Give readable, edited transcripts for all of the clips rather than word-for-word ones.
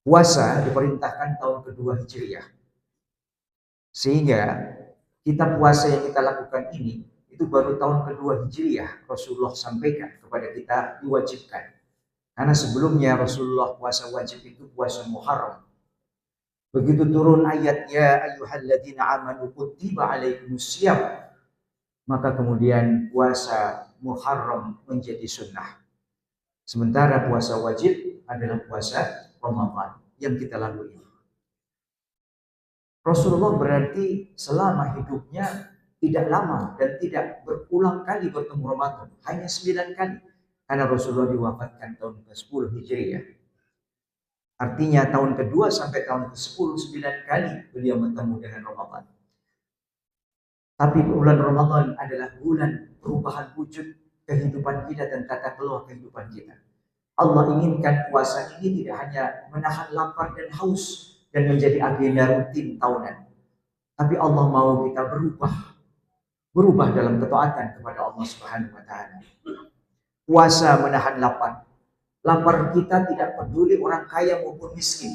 Puasa diperintahkan tahun kedua Hijriah. Sehingga kita puasa yang kita lakukan ini itu baru tahun kedua Hijriah Rasulullah sampaikan kepada kita diwajibkan. Karena sebelumnya Rasulullah puasa wajib itu puasa Muharram. Begitu turun ayat ya ayyuhalladzina amanu kutiba alaikumusiyam, maka kemudian puasa Muharram menjadi sunnah. Sementara puasa wajib adalah puasa Ramadan yang kita lalui. Rasulullah berarti selama hidupnya tidak lama dan tidak berulang kali bertemu Ramadan, hanya 9 kali. Karena Rasulullah diwafatkan tahun ke-10 Hijriah. Artinya tahun kedua sampai tahun ke-10, 9 kali beliau bertemu dengan Ramadan. Tapi bulan Ramadan adalah bulan perubahan wujud kehidupan kita dan tata kelola kehidupan kita. Allah inginkan puasa ini tidak hanya menahan lapar dan haus dan menjadi agenda rutin tahunan. Tapi Allah mau kita berubah dalam ketaatan kepada Allah Subhanahu wa taala. Puasa menahan lapar. Lapar kita tidak peduli orang kaya maupun miskin.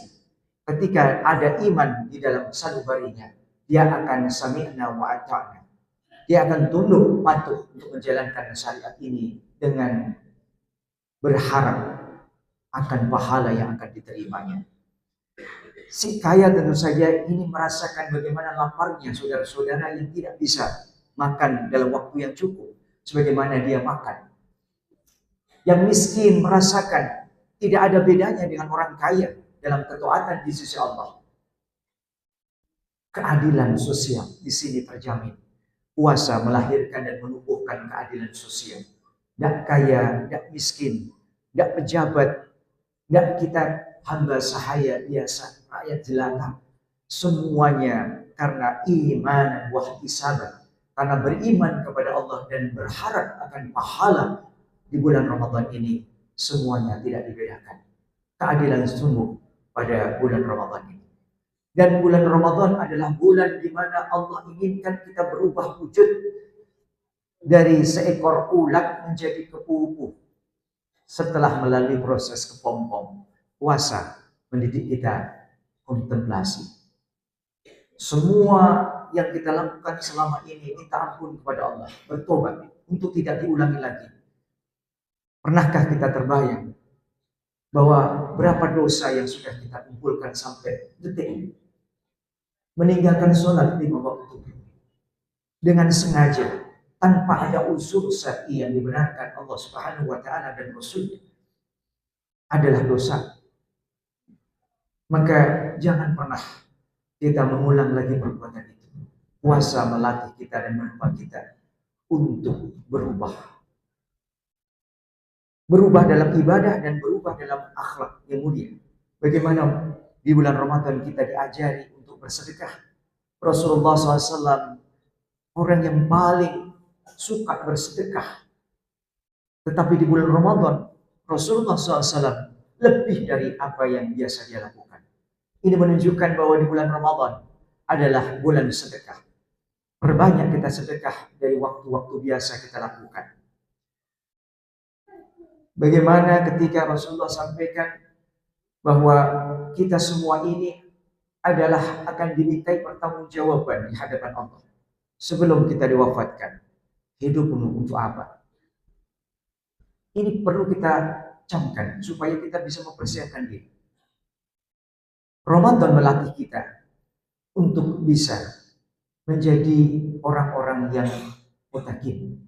Ketika ada iman di dalam sanubarinya, dia akan sami'na wa ata'na. Dia akan tunduk patuh untuk menjalankan syariat ini dengan berharap akan pahala yang akan diterimanya. Si kaya tentu saja ini merasakan bagaimana laparnya saudara-saudara yang tidak bisa makan dalam waktu yang cukup sebagaimana dia makan. Yang miskin merasakan tidak ada bedanya dengan orang kaya dalam ketaatan di sisi Allah. Keadilan sosial di sini terjamin. Puasa melahirkan dan menumbuhkan keadilan sosial. Tidak kaya, tidak miskin, tidak pejabat, tidak kita hamba sahaya biasa, rakyat jelata. Semuanya karena iman dan wahtisaban. Karena beriman kepada Allah dan berharap akan pahala di bulan Ramadan ini, semuanya tidak dibedakan. Keadilan sungguh pada bulan Ramadan ini. Dan bulan Ramadan adalah bulan di mana Allah inginkan kita berubah wujud dari seekor ulat menjadi kupu-kupu. Setelah melalui proses kepompong, puasa mendidik kita kontemplasi. Semua yang kita lakukan selama ini minta ampun kepada Allah, bertobat untuk tidak diulangi lagi. Pernahkah kita terbayang bahwa berapa dosa yang sudah kita kumpulkan sampai detik ini? Meninggalkan sholat 5 waktu dengan sengaja tanpa ada unsur syar'i yang dibenarkan Allah Subhanahu wa taala dan Rasulnya adalah dosa. Maka jangan pernah kita mengulang lagi perbuatan itu. Puasa melatih kita dan menumbuh kita untuk berubah. Berubah dalam ibadah dan berubah dalam akhlak yang mulia. Bagaimana di bulan Ramadan kita diajari untuk bersedekah. Rasulullah SAW orang yang paling suka bersedekah. Tetapi di bulan Ramadan Rasulullah SAW lebih dari apa yang biasa dia lakukan. Ini menunjukkan bahwa di bulan Ramadan adalah bulan sedekah. Perbanyak kita sedekah dari waktu-waktu biasa kita lakukan. Bagaimana ketika Rasulullah sampaikan bahwa kita semua ini adalah akan dimintai pertanggungjawaban di hadapan Allah sebelum kita diwafatkan. Hidupmu untuk apa? Ini perlu kita camkan supaya kita bisa mempersiapkan diri. Ramadan melatih kita untuk bisa menjadi orang-orang yang muttaqin.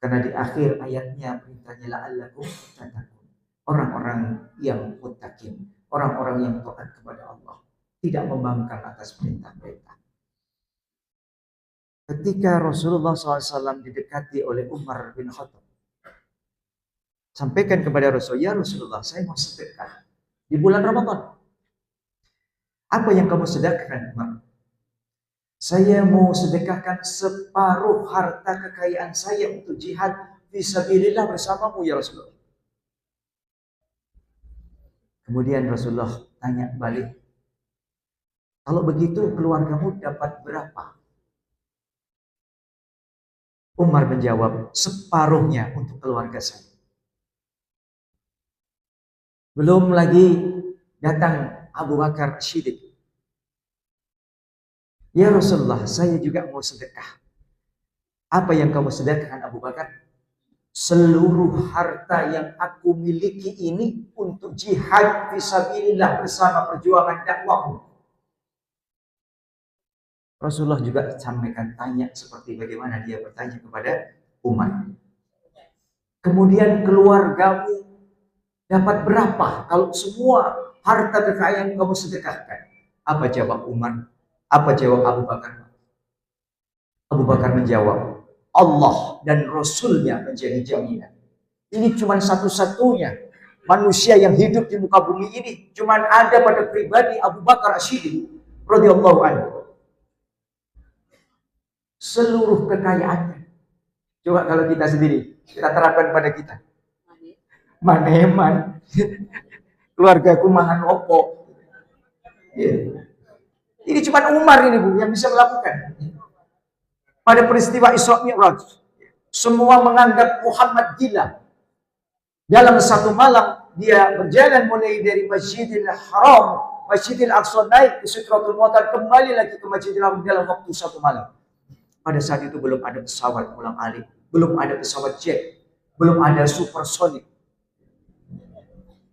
Karena di akhir ayatnya perintahnya la'allakum tattaqun. Orang-orang yang muttaqin, orang-orang yang taat kepada Allah, tidak membangkang atas perintah-perintah. Ketika Rasulullah SAW didekati oleh Umar bin Khattab, sampaikan kepada Rasul, ya Rasulullah, saya mau sedekah di bulan Ramadan. Apa yang kamu sedekahkan, Umar? Saya mau sedekahkan separuh harta kekayaan saya untuk jihad fisabilillah bersamamu ya Rasulullah. Kemudian Rasulullah tanya balik, kalau begitu keluargamu dapat berapa? Umar menjawab, separuhnya untuk keluarga saya. Belum lagi datang Abu Bakar Siddiq, "Ya Rasulullah, saya juga mau sedekah." "Apa yang kamu sedekahkan Abu Bakar?" "Seluruh harta yang aku miliki ini untuk jihad fisabilillah bersama perjuangan dakwahmu." Rasulullah juga sampaikan tanya seperti bagaimana dia bertanya kepada Umar. "Kemudian keluargamu dapat berapa kalau semua harta kekayaan kamu sedekahkan?" Apa jawab Umar? Apa jawab Abu Bakar? Abu Bakar menjawab, "Allah dan Rasulnya menjadi jaminan." Ini cuma satu-satunya manusia yang hidup di muka bumi ini. Cuma ada pada pribadi Abu Bakar As-Siddiq radhiyallahu anhu. Seluruh kekayaannya. Coba kalau kita sendiri, kita terapkan pada kita. Maneman. Keluargaku mangan opo. Ya. Ini cuma Umar ini Bu yang bisa melakukan. Pada peristiwa Isra Mi'raj, semua menganggap Muhammad gila. Dalam satu malam dia berjalan mulai dari Masjidil Haram, Masjidil Aqsa, naik ke Sidratul Muntaha, kembali lagi ke Masjidil Haram dalam waktu satu malam. Pada saat itu belum ada pesawat ulang alik, belum ada pesawat jet, belum ada supersonik.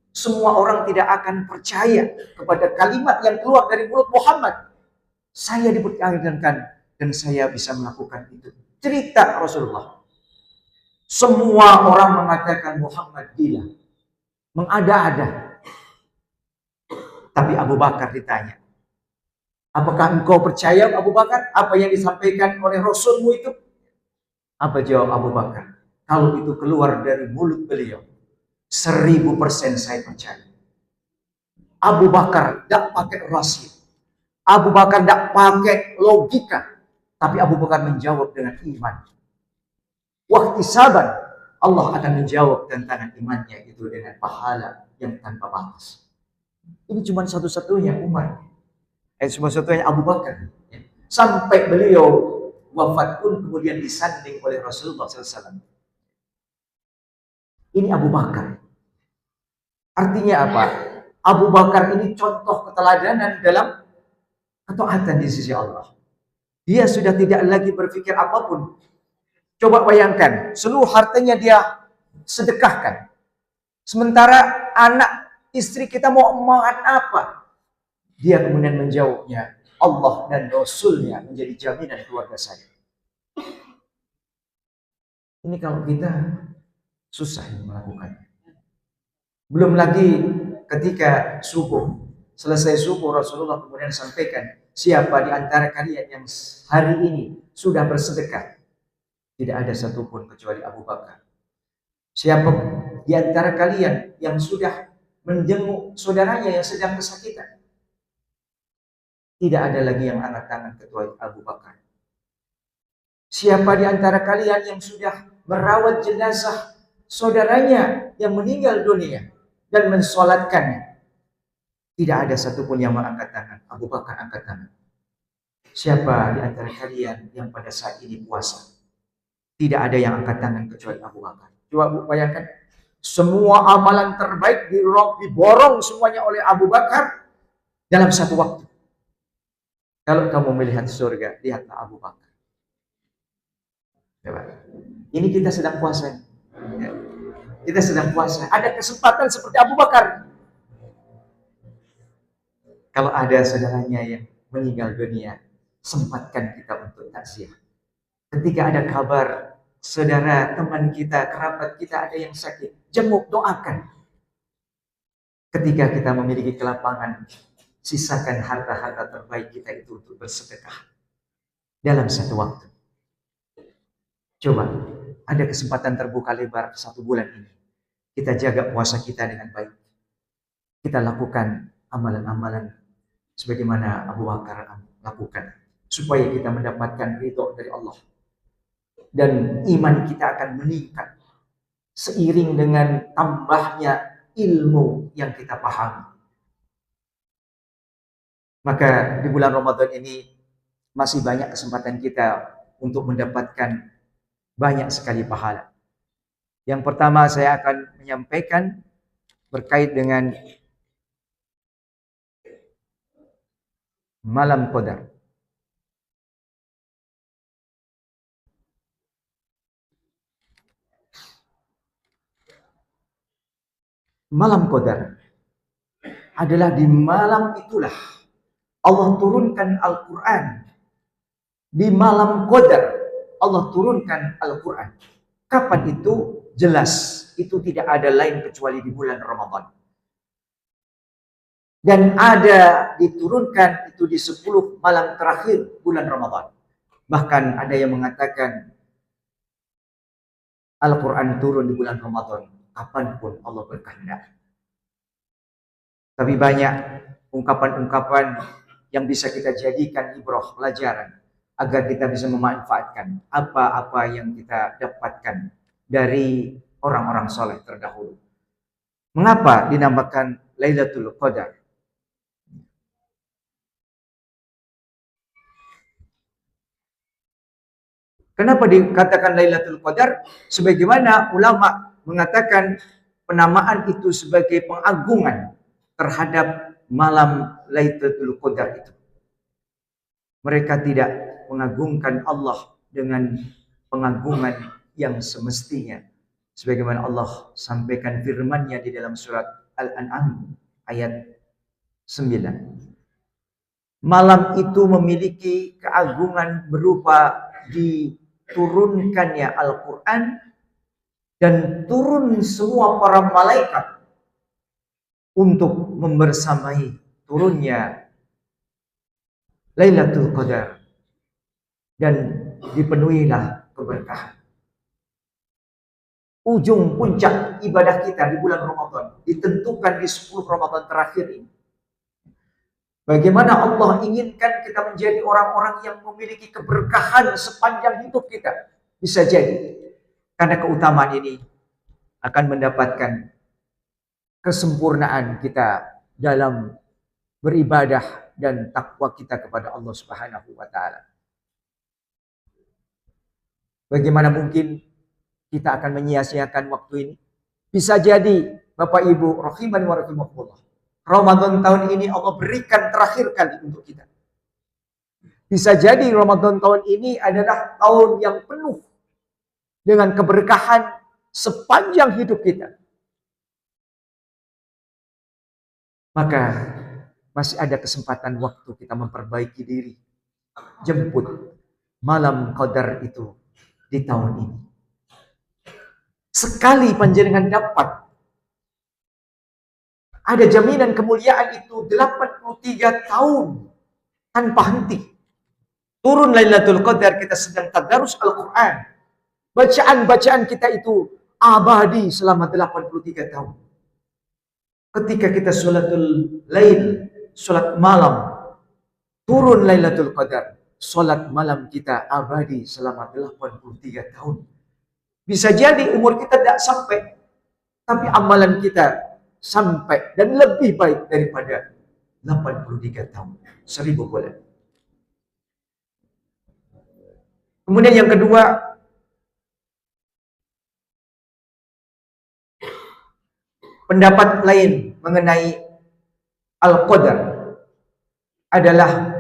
Semua orang tidak akan percaya kepada kalimat yang keluar dari mulut Muhammad. Saya diperkenankan dan saya bisa melakukan itu. Cerita Rasulullah. Semua orang mengatakan Muhammad gila, mengada-ada. Tapi Abu Bakar ditanya, "Apakah engkau percaya Abu Bakar apa yang disampaikan oleh Rasulmu itu?" Apa jawab Abu Bakar? "Kalau itu keluar dari mulut beliau, 1000% saya percaya." Abu Bakar tidak pakai rahasia. Abu Bakar tidak pakai logika. Tapi Abu Bakar menjawab dengan iman. Wahtisaban, Allah akan menjawab tantangan imannya itu dengan pahala yang tanpa batas. Ini cuma satu-satunya Umar. Satu-satunya Abu Bakar. Sampai beliau wafat pun kemudian disanding oleh Rasulullah SAW. Ini Abu Bakar. Artinya apa? Abu Bakar ini contoh keteladanan dalam ketaatan di sisi Allah. Dia sudah tidak lagi berpikir apapun. Coba bayangkan, seluruh hartanya dia sedekahkan. Sementara anak istri kita mau makan apa? Dia kemudian menjawabnya, Allah dan Rasulnya menjadi jaminan keluarga saya. Ini kalau kita susah melakukannya. Belum lagi ketika subuh, selesai subuh Rasulullah kemudian sampaikan, "Siapa di antara kalian yang hari ini sudah bersedekah?" Tidak ada satupun kecuali Abu Bakar. "Siapa di antara kalian yang sudah menjenguk saudaranya yang sedang kesakitan?" Tidak ada lagi yang angkat tangan kecuali Abu Bakar. "Siapa di antara kalian yang sudah merawat jenazah saudaranya yang meninggal dunia dan mensolatkannya?" Tidak ada satupun yang mengangkat tangan. Abu Bakar angkat tangan. "Siapa di antara kalian yang pada saat ini puasa?" Tidak ada yang angkat tangan kecuali Abu Bakar. Coba bayangkan, semua amalan terbaik diborong semuanya oleh Abu Bakar dalam satu waktu. Kalau kamu melihat surga, lihatlah Abu Bakar. Coba. Ini kita sedang puasa. Ya. Kita sedang puasa. Ada kesempatan seperti Abu Bakar. Kalau ada saudaranya yang meninggal dunia, sempatkan kita untuk takziah. Ketika ada kabar saudara, teman kita, kerabat kita ada yang sakit, jenguk, doakan. Ketika kita memiliki kelapangan, sisakan harta-harta terbaik kita itu untuk bersedekah dalam satu waktu. Coba, ada kesempatan terbuka lebar 1 bulan ini. Kita jaga puasa kita dengan baik. Kita lakukan amalan-amalan sebagaimana Abu Bakar lakukan, supaya kita mendapatkan ridho dari Allah. Dan iman kita akan meningkat seiring dengan tambahnya ilmu yang kita pahami. Maka di bulan Ramadan ini masih banyak kesempatan kita untuk mendapatkan banyak sekali pahala. Yang pertama saya akan menyampaikan berkait dengan Malam Qadar. Malam Qadar adalah di malam itulah Allah turunkan Al-Quran. Di malam Qadar Allah turunkan Al-Quran. Kapan itu? Jelas itu tidak ada lain kecuali di bulan Ramadan. Dan ada diturunkan itu di 10 malam terakhir bulan Ramadan. Bahkan ada yang mengatakan Al-Quran turun di bulan Ramadan kapanpun Allah berkehendak. Tapi banyak ungkapan-ungkapan yang bisa kita jadikan ibrah pelajaran agar kita bisa memanfaatkan apa-apa yang kita dapatkan dari orang-orang soleh terdahulu. Mengapa dinamakan Lailatul Qadar? Kenapa dikatakan Lailatul Qadar? Sebagaimana ulama mengatakan penamaan itu sebagai pengagungan terhadap malam Lailatul Qadar itu. Mereka tidak mengagungkan Allah dengan pengagungan yang semestinya. Sebagaimana Allah sampaikan firman-Nya di dalam surat Al-An'am ayat 9. Malam itu memiliki keagungan berupa diturunkannya Al-Quran dan turun semua para malaikat untuk membersamai turunnya Lailatul Qadar dan dipenuhilah keberkahan. Ujung puncak ibadah kita di bulan Ramadan ditentukan di 10 Ramadan terakhir ini. Bagaimana Allah inginkan kita menjadi orang-orang yang memiliki keberkahan sepanjang hidup kita. Bisa jadi karena keutamaan ini akan mendapatkan kesempurnaan kita dalam beribadah dan takwa kita kepada Allah Subhanahu wa taala. Bagaimana mungkin kita akan menyia-nyiakan waktu ini? Bisa jadi Bapak Ibu rahiman wa rahimakumullah, Ramadan tahun ini Allah berikan terakhir kali untuk kita. Bisa jadi Ramadan tahun ini adalah tahun yang penuh dengan keberkahan sepanjang hidup kita. Maka masih ada kesempatan waktu kita memperbaiki diri. Jemput malam Qadar itu di tahun ini. Sekali panjenengan dapat, ada jaminan kemuliaan itu 83 tahun tanpa henti. Turun Lailatul Qadar, kita sedang tadarus Al-Quran. Bacaan-bacaan kita itu abadi selama 83 tahun. Ketika kita sholatul lail, sholat malam, turun Lailatul Qadar, sholat malam kita abadi selama 83 tahun. Bisa jadi umur kita tidak sampai, tapi amalan kita sampai dan lebih baik daripada 83 tahun. 1000 bulan. Kemudian yang kedua, pendapat lain mengenai Al-Qadar adalah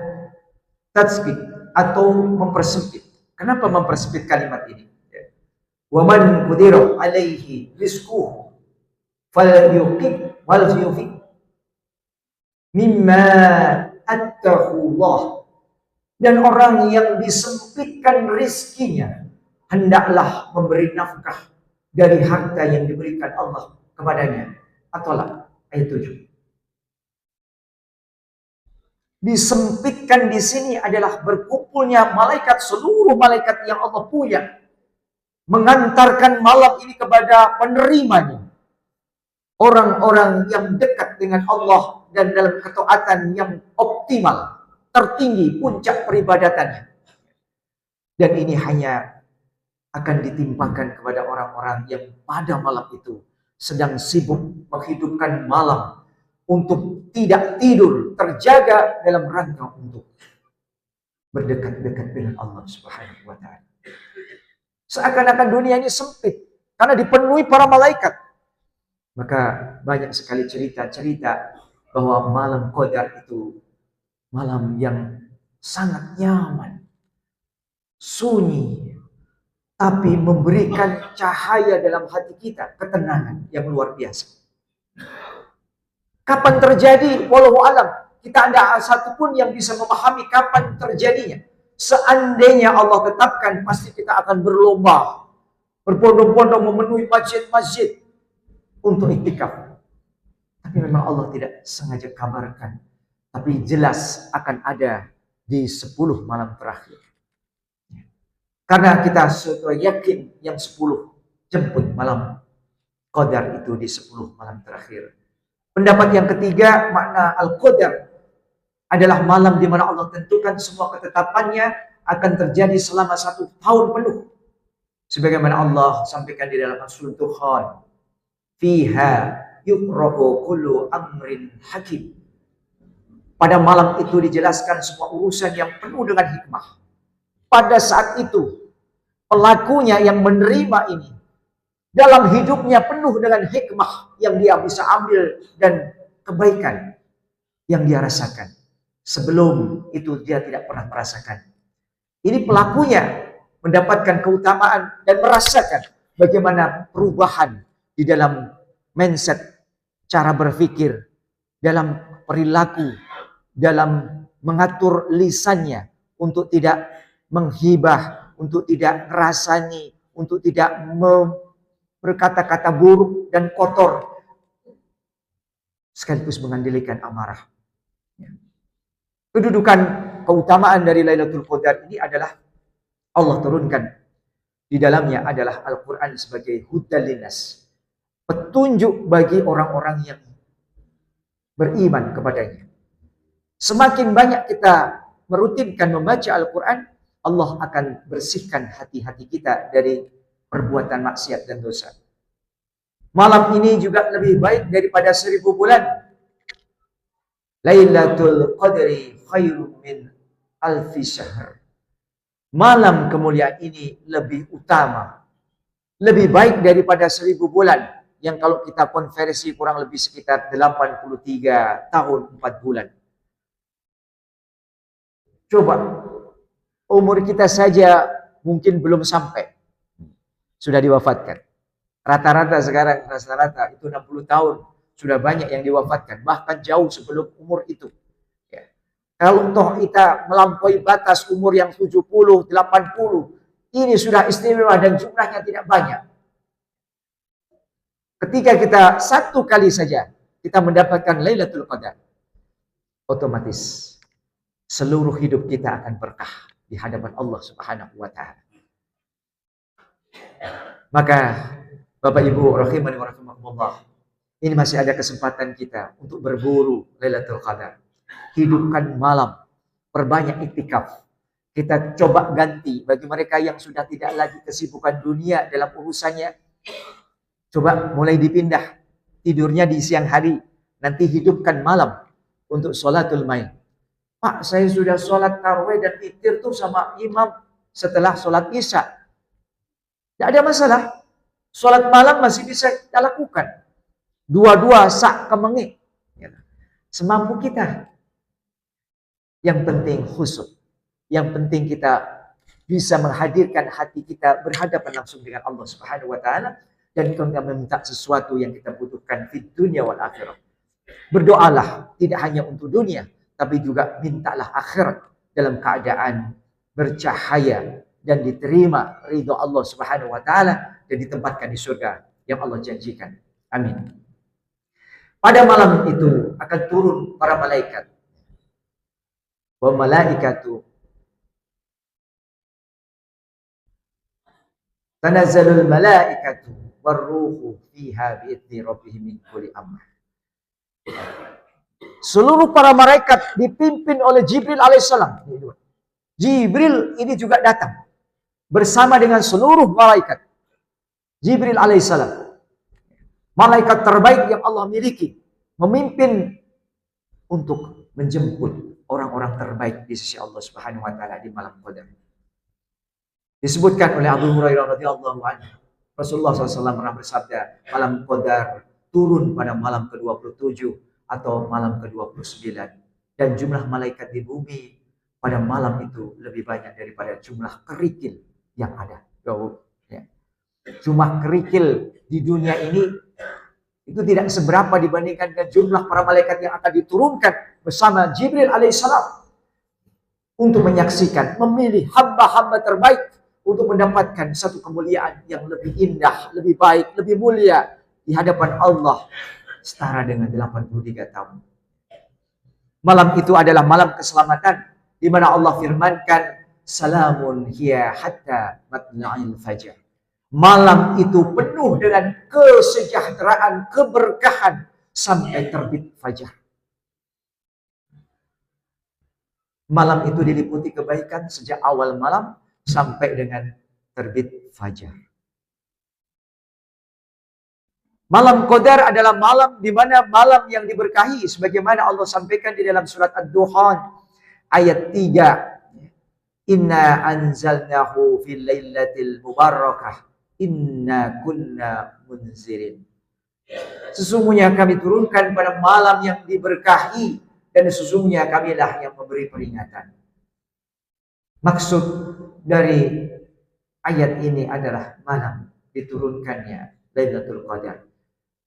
tadskik atau mempersempit. Kenapa mempersempit kalimat ini? Wa man qudira alaihi rizquhu falyuqim wal yufiq mimma atahu Allah. Dan orang yang disempitkan rizkinya hendaklah memberi nafkah dari harta yang diberikan Allah kepadanya. At-Tolak ayat 7. Disempitkan di sini adalah berkumpulnya malaikat, seluruh malaikat yang Allah punya, mengantarkan malam ini kepada penerimanya. Orang-orang yang dekat dengan Allah dan dalam ketaatan yang optimal, tertinggi puncak peribadatannya. Dan ini hanya akan ditimpakan kepada orang-orang yang pada malam itu sedang sibuk menghidupkan malam untuk tidak tidur, terjaga dalam rangka untuk berdekat-dekat dengan Allah Subhanahu wa taala. Seakan-akan dunia ini sempit karena dipenuhi para malaikat. Maka banyak sekali cerita-cerita bahwa malam Qadar itu Malam yang sangat nyaman, sunyi, tapi memberikan cahaya dalam hati kita, ketenangan yang luar biasa. Kapan terjadi? Wallahu alam. Kita ada satupun yang bisa memahami kapan terjadinya. Seandainya Allah tetapkan, pasti kita akan berlomba, berbondong-bondong memenuhi masjid-masjid untuk iktikaf. Tapi memang Allah tidak sengaja kabarkan. Tapi jelas akan ada di 10 malam terakhir. Karena kita sudah yakin yang 10 jemput malam Qadar itu di 10 malam terakhir. Pendapat yang ketiga, makna Al-Qadar adalah malam di mana Allah tentukan semua ketetapannya akan terjadi selama 1 tahun penuh. Sebagaimana Allah sampaikan di dalam Surah Dukhan, "Fiha yufraqu kullu amrin hakim." Pada malam itu dijelaskan semua urusan yang penuh dengan hikmah. Pada saat itu, pelakunya yang menerima ini dalam hidupnya penuh dengan hikmah yang dia bisa ambil dan kebaikan yang dia rasakan. Sebelum itu dia tidak pernah merasakan. Ini pelakunya mendapatkan keutamaan dan merasakan bagaimana perubahan di dalam mindset, cara berpikir, dalam perilaku, dalam mengatur lisannya untuk tidak menghibah, untuk tidak ngerasani, untuk tidak berkata-kata buruk dan kotor, sekaligus mengandalkan amarah. Kedudukan keutamaan dari Lailatul Qadar ini adalah Allah turunkan di dalamnya adalah Al-Quran sebagai hudal linnas, petunjuk bagi orang-orang yang beriman kepadanya. Semakin banyak kita merutinkan membaca Al-Quran, Allah akan bersihkan hati-hati kita dari perbuatan maksiat dan dosa. Malam ini juga lebih baik daripada 1000 bulan. Lailatul Qadri khairun min alfi syahr. Malam kemuliaan ini lebih utama, lebih baik daripada 1000 bulan. Yang kalau kita konversi kurang lebih sekitar 83 tahun 4 bulan. Coba, umur kita saja mungkin belum sampai. Sudah diwafatkan. Rata-rata sekarang, rata-rata itu 60 tahun. Sudah banyak yang diwafatkan. Bahkan jauh sebelum umur itu. Ya. Kalau toh kita melampaui batas umur yang 70, 80. Ini sudah istimewa dan jumlahnya tidak banyak. Ketika kita satu kali saja, kita mendapatkan Lailatul Qadar. Otomatis seluruh hidup kita akan berkah di hadapan Allah Subhanahu wa taala. Maka Bapak Ibu rahimani wa rahimakumullah, ini masih ada kesempatan kita untuk berburu Lailatul Qadar. Hidupkan malam, perbanyak iktikaf. Kita coba ganti bagi mereka yang sudah tidak lagi kesibukan dunia dalam urusannya. Coba mulai dipindah tidurnya di siang hari, nanti hidupkan malam untuk sholatul main. Pak, saya sudah sholat tarawih dan witir tuh sama imam setelah sholat isya. Tidak ada masalah. Sholat malam masih bisa kita lakukan. Dua-dua sak kemengik. Semampu kita. Yang penting khusyuk. Yang penting kita bisa menghadirkan hati kita berhadapan langsung dengan Allah Subhanahu wa taala dan kita meminta sesuatu yang kita butuhkan di dunia wal akhirah. Berdoalah tidak hanya untuk dunia, tapi juga mintalah akhirat dalam keadaan bercahaya dan diterima ridho Allah Subhanahu wa taala dan ditempatkan di surga yang Allah janjikan. Amin. Pada malam itu akan turun para malaikat. Wa malaikatu tanazzalul malaikatu warruhu fiha bi'idzni rabbihim min kulli amr. Seluruh para malaikat dipimpin oleh Jibril alaihissalam. Jibril ini juga datang bersama dengan seluruh malaikat. Jibril alaihissalam, malaikat terbaik yang Allah miliki, memimpin untuk menjemput orang-orang terbaik di sisi Allah Subhanahu wa taala di malam Qadar. Disebutkan oleh Abu Hurairah radhiyallahu anhu, Rasulullah SAW pernah bersabda, malam Qadar turun pada malam ke-27 atau malam ke-29. Dan jumlah malaikat di bumi pada malam itu lebih banyak daripada jumlah kerikil yang ada. Ya. Cuma kerikil di dunia ini itu tidak seberapa dibandingkan dengan jumlah para malaikat yang akan diturunkan bersama Jibril alaihissalam untuk menyaksikan, memilih hamba-hamba terbaik untuk mendapatkan satu kemuliaan yang lebih indah, lebih baik, lebih mulia di hadapan Allah setara dengan 83 tahun. Malam itu adalah malam keselamatan di mana Allah firmankan, salamun hiya hatta matla'il fajr. Malam itu penuh dengan kesejahteraan, keberkahan sampai terbit fajar. Malam itu diliputi kebaikan sejak awal malam sampai dengan terbit fajar. Malam Qadar adalah malam di mana malam yang diberkahi sebagaimana Allah sampaikan di dalam surat Ad-Dukhan ayat 3. Inna anzalnahu fil lailatul mubarakah inna kunna munzirin. Sesungguhnya kami turunkan pada malam yang diberkahi dan sesungguhnya kamilah yang memberi peringatan. Maksud dari ayat ini adalah malam diturunkannya Lailatul Qadar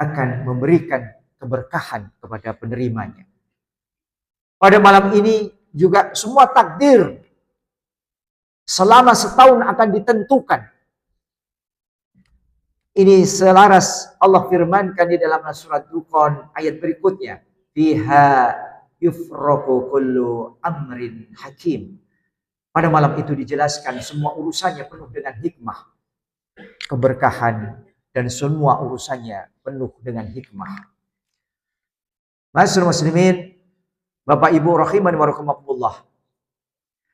akan memberikan keberkahan kepada penerimanya. Pada malam ini juga semua takdir selama setahun akan ditentukan. Ini selaras Allah firmankan di dalam surat Dukhan ayat berikutnya. Fiha yufraqu kullu amrin hakim. Pada malam itu dijelaskan semua urusannya penuh dengan hikmah, keberkahan, dan semua urusannya penuh dengan hikmah. Masyaallah muslimin, Bapak Ibu rahiman wa rahimakumullah.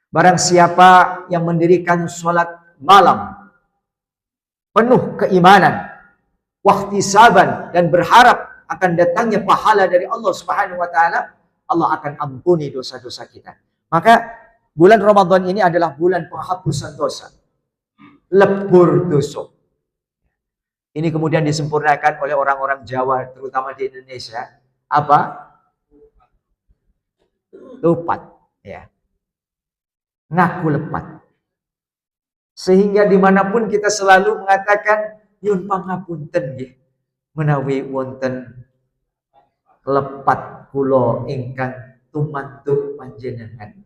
Barang siapa yang mendirikan sholat malam penuh keimanan, wahtisaban, dan berharap akan datangnya pahala dari Allah Subhanahu wa taala, Allah akan ampuni dosa-dosa kita. Maka bulan Ramadan ini adalah bulan penghapusan dosa, lebur dosa. Ini kemudian disempurnakan oleh orang-orang Jawa, terutama di Indonesia. Apa? Lupat, ya. Ngaku lepat. Sehingga dimanapun kita selalu mengatakan nyun pangapunten nggih menawi wonten lepat kula ingkang tumantuk panjenengan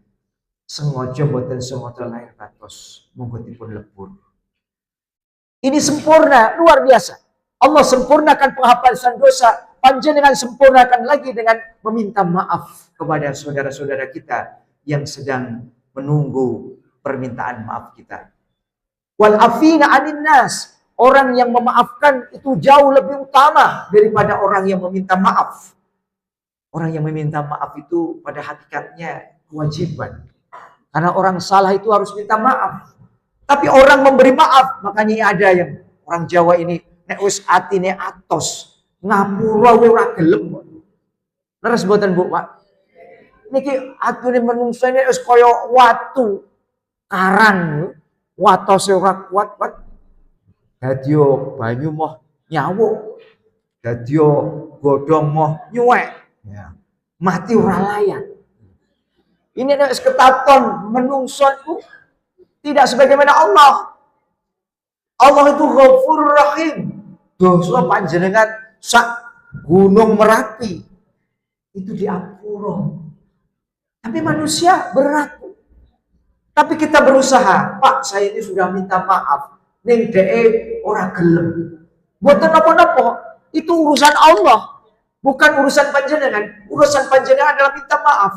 sengaja boten sengaja lahir batos monggo dipun lebur. Ini sempurna, luar biasa. Allah sempurnakan penghapusan dosa, panjenengan sempurnakan lagi dengan meminta maaf kepada saudara-saudara kita yang sedang menunggu permintaan maaf kita. Wal afina anin nas, orang yang memaafkan itu jauh lebih utama daripada orang yang meminta maaf. Orang yang meminta maaf itu pada hakikatnya kewajiban. Karena orang salah itu harus minta maaf. Tapi orang memberi maaf, makanya ada yang orang Jawa ini nek wis atine atos, ngapura ora gelem. Leres mboten Bu, Pak? Niki atune menungso ini wis kaya watu karang. Watose ora kuat, Pak. Dadi banyu moh nyawuk. Dadi godhong moh nyuwek. Ya. Mati ora layak. Ini nek ketaton menungso itu tidak sebagaimana Allah. Allah itu Ghafurur Rahim. Dosa panjenengan sak gunung Merapi itu diampura. Tapi manusia berat. Tapi kita berusaha, Pak, saya ini sudah minta maaf. Ning dhek ora gelem. Mboten napa-napa, itu urusan Allah, bukan urusan panjenengan. Urusan panjenengan adalah minta maaf.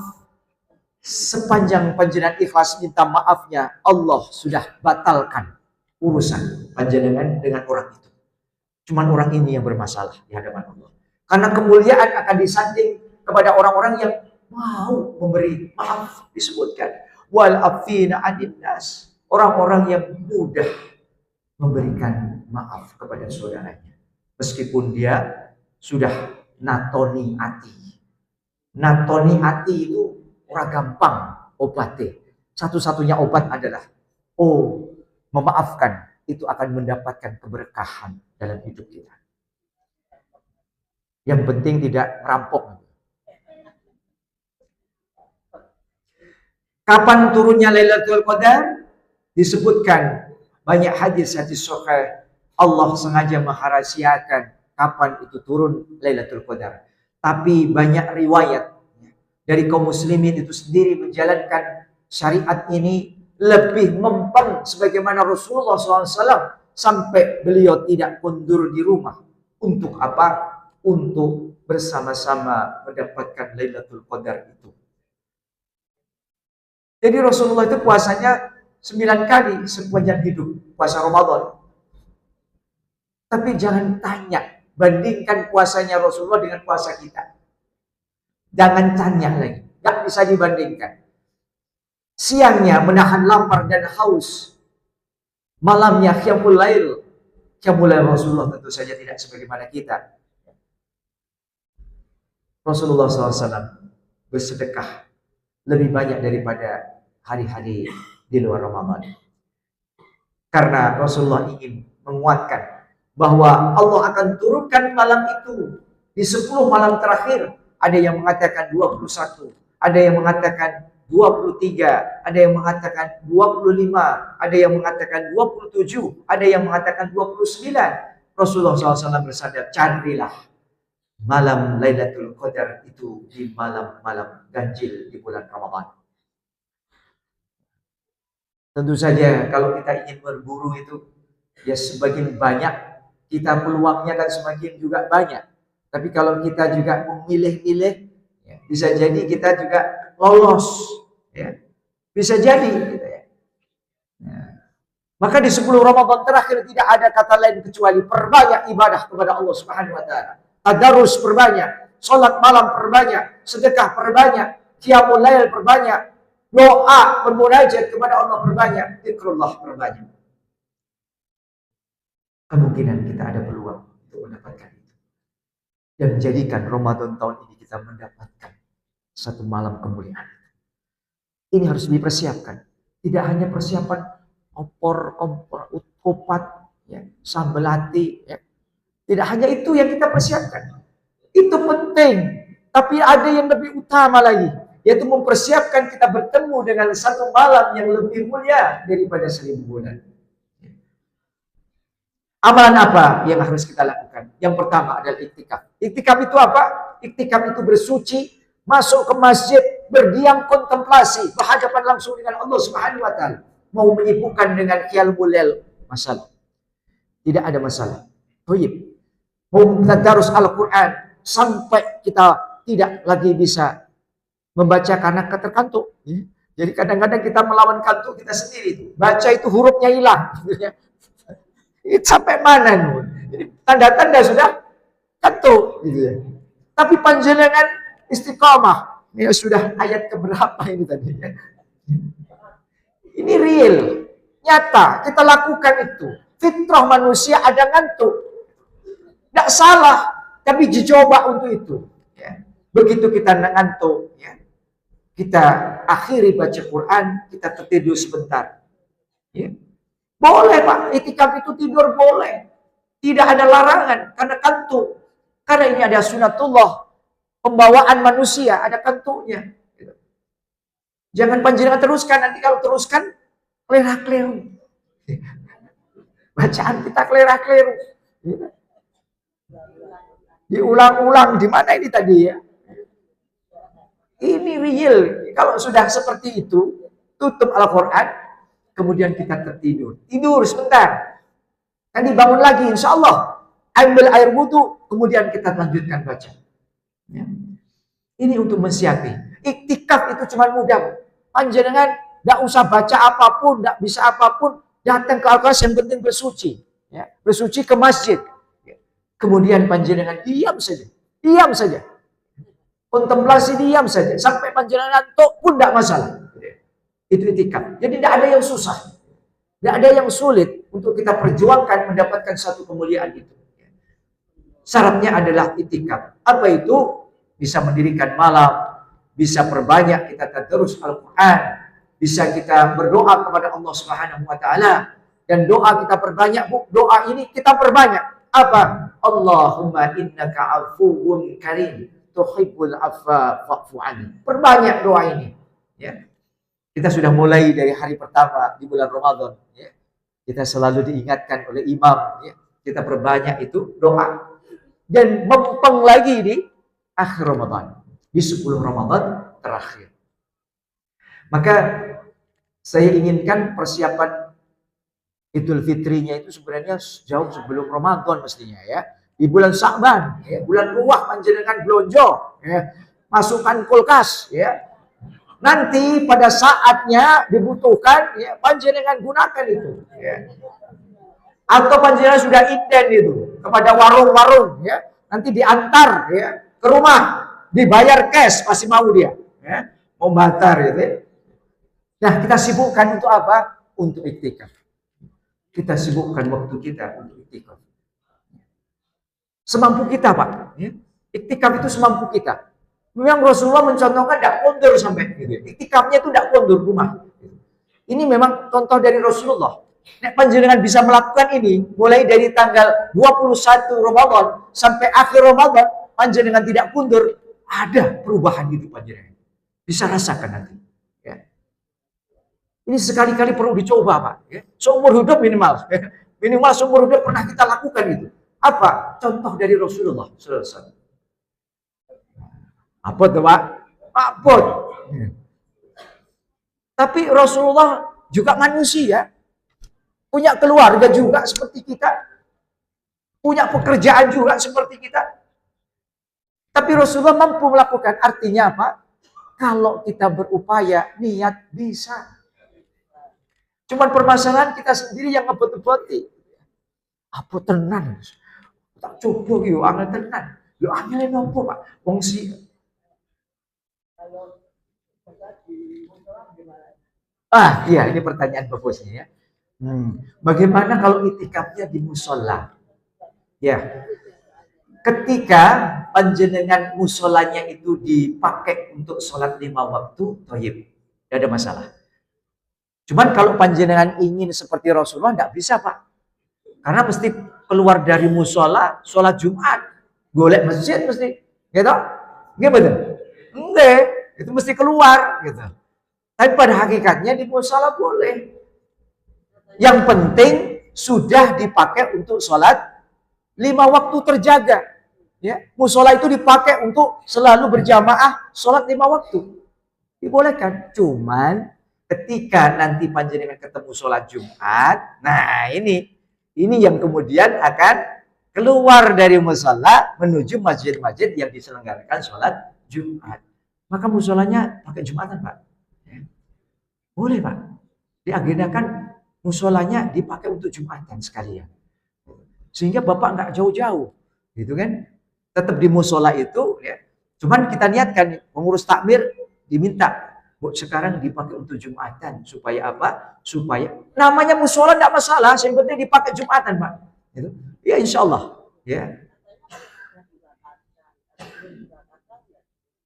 Sepanjang panjenengan ikhlas minta maafnya, Allah sudah batalkan urusan panjenengan dengan orang itu. Cuman orang ini yang bermasalah di hadapan Allah. Karena kemuliaan akan disanding kepada orang-orang yang mau memberi maaf, disebutkan wal afina anin nas, orang-orang yang mudah memberikan maaf kepada saudaranya meskipun dia sudah natoni ati. Natoni ati itu ora gampang obatnya. Satu-satunya obat adalah memaafkan, itu akan mendapatkan keberkahan dalam hidup kita. Yang penting tidak rampok. Kapan turunnya Lailatul Qadar? Disebutkan banyak hadis-hadis sahih. Allah sengaja merahasiakan kapan itu turun Lailatul Qadar. Tapi banyak riwayat dari kaum muslimin itu sendiri menjalankan syariat ini lebih mempan sebagaimana Rasulullah SAW sampai beliau tidak mundur di rumah. Untuk apa? Untuk bersama-sama mendapatkan Lailatul Qadar itu. Jadi Rasulullah itu puasanya 9 kali sepanjang hidup, puasa Ramadan. Tapi jangan tanya, bandingkan puasanya Rasulullah dengan puasa kita. Jangan tanya lagi, gak bisa dibandingkan. Siangnya menahan lapar dan haus. Malamnya qiyamul lail. Qiyamul lail Rasulullah tentu saja tidak sebagaimana kita. Rasulullah SAW bersedekah lebih banyak daripada hari-hari di luar Ramadan. Karena Rasulullah ingin menguatkan bahwa Allah akan turunkan malam itu di 10 malam terakhir. Ada yang mengatakan 21, ada yang mengatakan 23, ada yang mengatakan 25, ada yang mengatakan 27, ada yang mengatakan 29. Rasulullah SAW bersabda, carilah malam Lailatul Qadar itu di malam-malam ganjil di bulan Ramadan. Tentu saja kalau kita ingin berburu itu, ya semakin banyak kita peluangnya kan semakin juga banyak. Tapi kalau kita juga memilih-milih, ya, bisa jadi kita juga lolos. Ya. Bisa jadi. Gitu ya. Ya. Maka di 10 Ramadan terakhir tidak ada kata lain kecuali perbanyak ibadah kepada Allah Subhanahu Wa Taala. Tadarus perbanyak, sholat malam perbanyak, sedekah perbanyak, qiyamul lail perbanyak, doa bermunajat kepada Allah perbanyak, zikrullah perbanyak. Kemungkinan kita ada peluang untuk mendapatkan itu. Dan menjadikan Ramadan tahun ini kita mendapatkan satu malam kemuliaan. Ini harus dipersiapkan. Tidak hanya persiapan opor, kupat, ya, sambelati. Ya. Tidak hanya itu yang kita persiapkan. Itu penting. Tapi ada yang lebih utama lagi. Yaitu mempersiapkan kita bertemu dengan satu malam yang lebih mulia daripada 1000 bulan. Amalan apa yang harus kita lakukan? Yang pertama adalah iktikaf. Iktikaf itu apa? Iktikaf itu bersuci, masuk ke masjid, berdiam kontemplasi, berhadapan langsung dengan Allah Subhanahu Wa Taala. Mau menyibukkan dengan qiyamul lail, masalah. Tidak ada masalah. Thayyib. Mau tadarus Al-Quran sampai kita tidak lagi bisa membaca karena terkantuk. Jadi kadang-kadang kita melawan kantuk kita sendiri. Baca itu hurufnya hilang. Ini sampai mana nih? Jadi tanda-tanda sudah kantuk. Gitu ya. Tapi panjenengan istiqamah. Ini sudah ayat keberapa ini tadi? Ya? Ini real, nyata. Kita lakukan itu. Fitrah manusia ada ngantuk. Tidak salah, tapi dicoba untuk itu. Ya. Begitu kita ngantuk, ya, kita akhiri baca Quran, kita tertidur sebentar. Ya. Boleh Pak, itikaf itu tidur boleh. Tidak ada larangan karena kantuk. Karena ini ada sunatullah, pembawaan manusia, ada kantuknya. Jangan panjenengan teruskan, nanti kalau teruskan, kelera-kleru. Bacaan kita kelera-kleru. Diulang-ulang, di mana ini tadi ya? Ini real. Kalau sudah seperti itu, tutup Al-Quran, kemudian kita tertidur. Tidur sebentar. Nanti bangun lagi, insya Allah. Ambil air wudhu, kemudian kita lanjutkan baca. Ya. Ini untuk mensiapi. Iktikaf itu cuma mudah. Panjenengan tidak usah baca apapun, tidak bisa apapun. Datang ke Al-Quran, yang penting bersuci. Ya. Bersuci ke masjid. Ya. Kemudian panjenengan diam saja. Diam saja. Kontemplasi diam saja. Sampai panjenengan ngantuk pun tidak masalah. Itu iktikaf. Jadi tidak ada yang susah. Tidak ada yang sulit untuk kita perjuangkan mendapatkan satu kemuliaan itu. Syaratnya adalah iktikaf. Apa itu? Bisa mendirikan malam, bisa perbanyak kita tadarus Al-Quran, bisa kita berdoa kepada Allah Subhanahu Wa Taala, dan doa kita perbanyak. Doa ini kita perbanyak. Apa? Allahumma innaka afuwun karim tuhibbul afwa fa'fu anni. Perbanyak doa ini. Ya. Kita sudah mulai dari hari pertama di bulan Ramadan. Ya. Kita selalu diingatkan oleh imam. Ya. Kita perbanyak itu doa. Dan mempeng lagi di akhir Ramadan. Di 10 Ramadan terakhir. Maka saya inginkan persiapan Idul Fitrinya itu sebenarnya jauh sebelum Ramadan mestinya ya. Di bulan Sya'ban, ya, bulan ruah panjenengan blonjo, ya, masukkan kulkas, ya. Nanti pada saatnya dibutuhkan, ya, panjenengan gunakan itu. Ya. Atau panjenengan sudah inden itu kepada warung-warung, ya, nanti diantar, ya, ke rumah, dibayar cash pasti mau dia, ya, mau batar gitu. Ya. Nah, kita sibukkan untuk apa? Untuk iktikaf. Kita sibukkan waktu kita untuk iktikaf. Semampu kita, Pak. Ya. Iktikaf itu semampu kita. Memang Rasulullah mencontohkan tidak kondur sampai gitu. Iktikafnya itu tidak kondur rumah. Ini memang contoh dari Rasulullah. Nek panjenengan bisa melakukan ini mulai dari tanggal 21 Ramadan sampai akhir Ramadan, panjenengan tidak kundur, ada perubahan hidup panjenengan. Bisa rasakan nanti. Ya. Ini sekali-kali perlu dicoba, Pak. Ya. Seumur hidup minimal. Ya. Minimal seumur hidup pernah kita lakukan itu. Apa? Contoh dari Rasulullah SAW. Apa tuh, Pak? Apa? Ya. Tapi Rasulullah juga manusia. Punya keluarga juga seperti kita. Punya pekerjaan juga seperti kita. Tapi Rasulullah mampu melakukan. Artinya apa? Kalau kita berupaya, niat bisa. Cuman permasalahan kita sendiri yang ngebet-beti. Apa tenan? Tak coba yuk, angel tenan. Yuk angel nopo, Pak? Wong si. Iya, ini pertanyaan bagusnya ya. Bagaimana kalau itikafnya di musola? Ya, ketika panjenengan musolanya itu dipakai untuk sholat 5 waktu, thayyib, tidak ada masalah. Cuman kalau panjenengan ingin seperti Rasulullah, tidak bisa, Pak. Karena mesti keluar dari musola, sholat Jumat, golek masjid mesti, gitu? Gimana? Enggak, itu mesti keluar, gitu. Tapi pada hakikatnya di musola boleh. Yang penting sudah dipakai untuk sholat 5 waktu terjaga. Ya, musola itu dipakai untuk selalu berjamaah sholat 5 waktu. Dibolehkan. Cuman ketika nanti panjenengan ketemu sholat Jumat, nah ini yang kemudian akan keluar dari musola menuju masjid-masjid yang diselenggarakan sholat Jumat. Maka musolanya pakai Jumatan, Pak. Ya. Boleh, Pak. Diagendakan musolanya dipakai untuk Jumatan sekalian. Sehingga Bapak nggak jauh-jauh. Gitu kan? Tetap di musola itu, ya. Cuman kita niatkan, pengurus takmir diminta, sekarang dipakai untuk Jumatan. Supaya apa? Supaya, namanya musola nggak masalah, yang penting dipakai Jumatan, Pak. Gitu. Ya insya Allah. Ya.